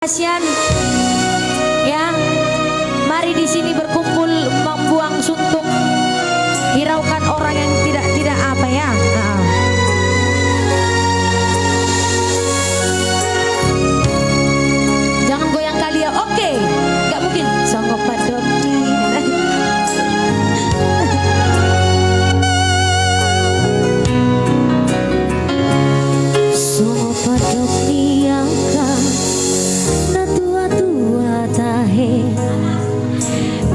Kasihan ya, mari di sini berkumpul membuang suntuk, hiraukan orang yang tidak apa ya. Jangan goyang kali ya, oke? Nggak mungkin. Songkok padok songkok padok diangkat.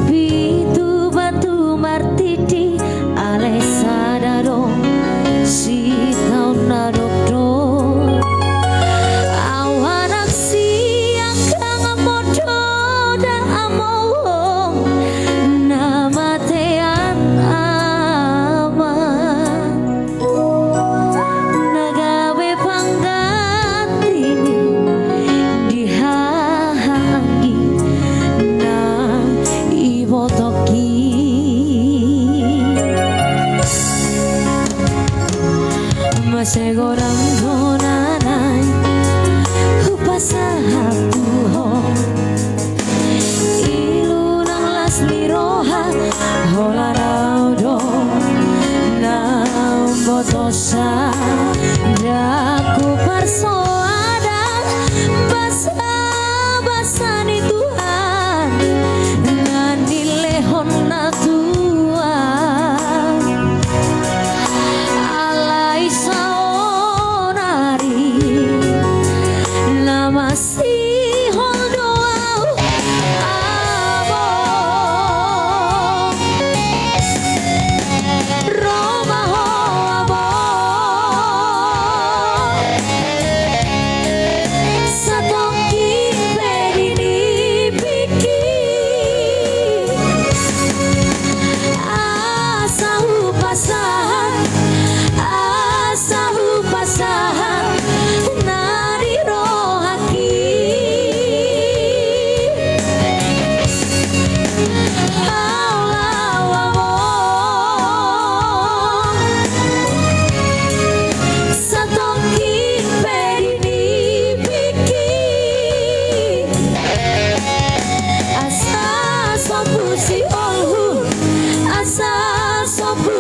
Bitu batu martiti ale sadaro si kau nadokdo awanak siang kang modo da among nama tean ama nagawe panggati dihahangi Segorang donanay upasahap tuhong ilunang las liroha hola raudo nam botosa daku parsoada basa ni Tuhan nani lehon na Tuhan alai masih holdoau abo Roma ho abo satoki pedini piki asahu pasahan nari rohaki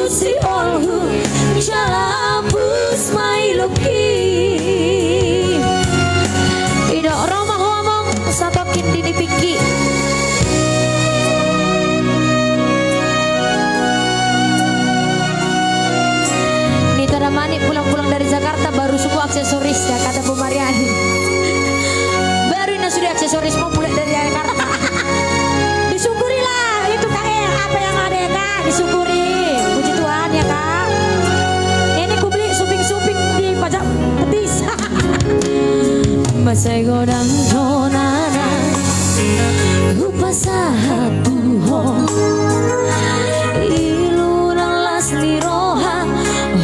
si olhu jalabus mailuki idok Roma ngomong satokin dini piki Nito Damani pulang-pulang dari Jakarta baru semua aksesoris ya kata Bu Mariani baru ini sudah aksesoris mau mulai dari Jakarta disyukurilah itu kak apa yang ada ya kak disyukuri puji Tuhan ya kak ini ku beli suping-suping di pajak petis masih godang donana upasahap tuhong ilunang las liroha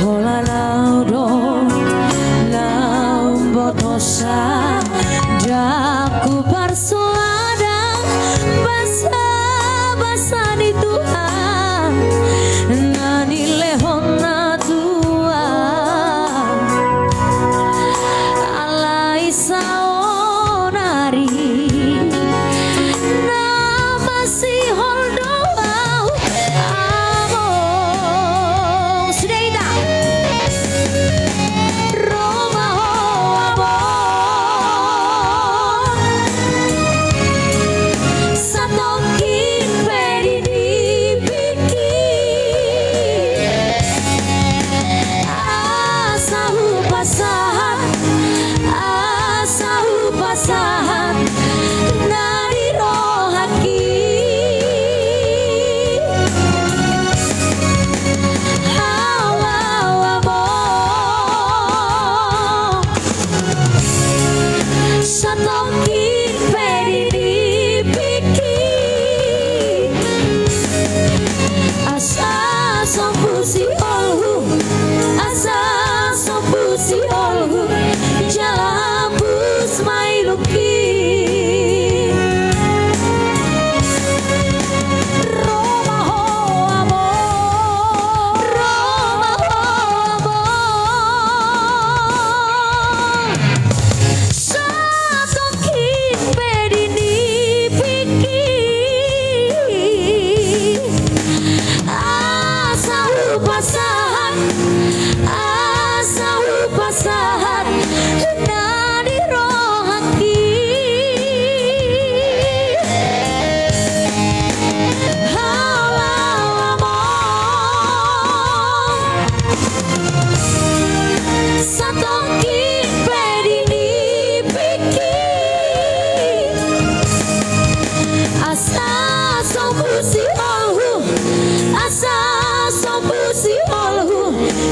hola laudo lambotosa daku parsoada basa di Tuhan nani lehon na Tuhan alai saonari nama si holdoau abong sudah ida Roma ho abong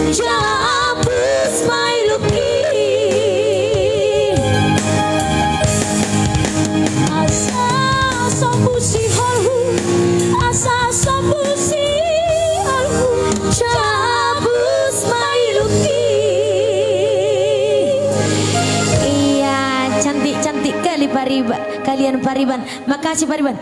Jabus my lucky. Asa sambusi halhu, asa sambusi halhu. Jabus my lucky. Iya, cantik-cantik kali Pariban. Kalian Pariban. Makasih Pariban.